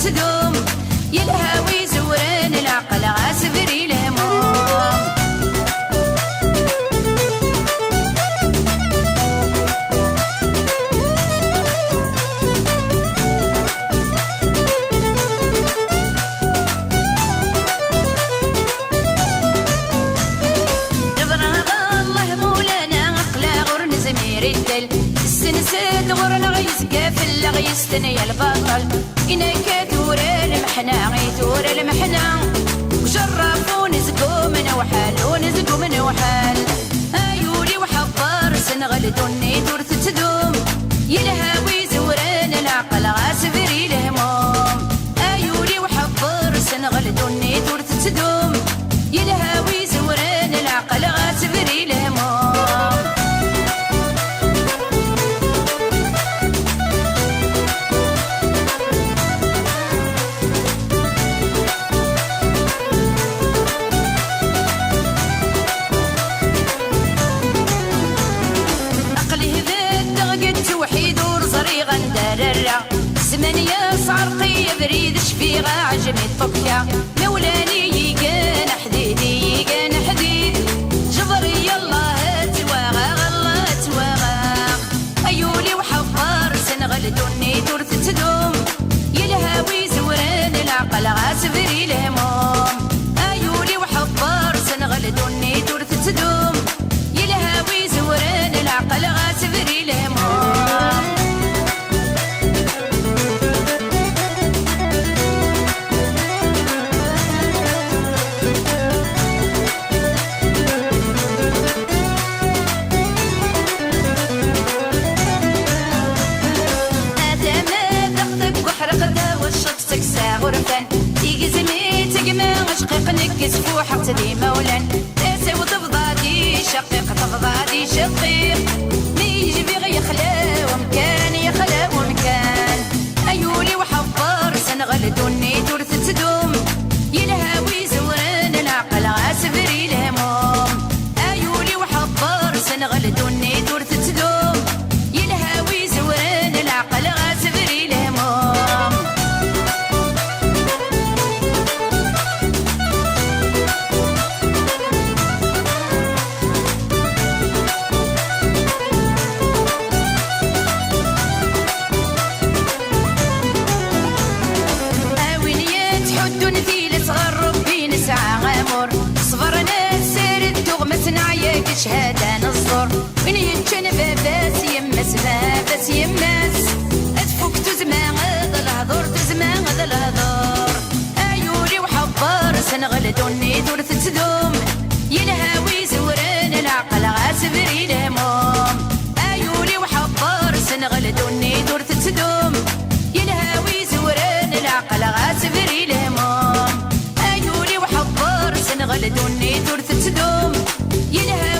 تدوم يلهوي زوران العقل غاسبري الهموم. السنسد غرنا غيسقى في اللغيستني البطل إنا كثور المحنا غيثور المحنا وجربوا نزقوا من وحال ونزقوا من وحال أيولي وحضر سنغل دوني دور تتدوم يلهوي زوران العقل غاسبري الهموم. أيولي وحضر سنغل دوني دور تتدوم يلهوي زوران العقل غاسبري الهموم. زمانية صعرقي بريد شفيغة عجمي تفكيا مولاني يقان حديدي يقان حديد جبري يلا تواغا غلا تواغا أيولي وحفار سنغل دوني دور تتدوم يلهوي زوران العقل غاسبري الهموم. أيولي وحفار سنغل دوني دور تتدوم يلهوي زوران العقل غاسبري الهموم. عشقيق نكس فوحة دي مولان تاسع وتفضادي شقيق تفضادي شقيق ميجي بغي يخلا ومكان يخلا ومكان أيولي وحفار سنغل دوني دور تتدوم يلهوي زوران العقل غاسبري الهموم. أيولي وحفار سنغل دوني دور تتدوم يلهوي زوران العقل غاسبري الهموم. شهادة نصدر وين ينشن باباس يمس باباس يمس أدفوك تزمان هذا الهضور تزمان هذا الهضور. أيولي وحضر سنغل دوني دور تتدوم يلهوي زوران العقل غاسبري الهموم. أيولي وحضر سنغل دوني دور تتدوم يلهوي زوران العقل غاسبري الهموم. أيولي وحضر سنغل دوني دور تتدوم يلهوي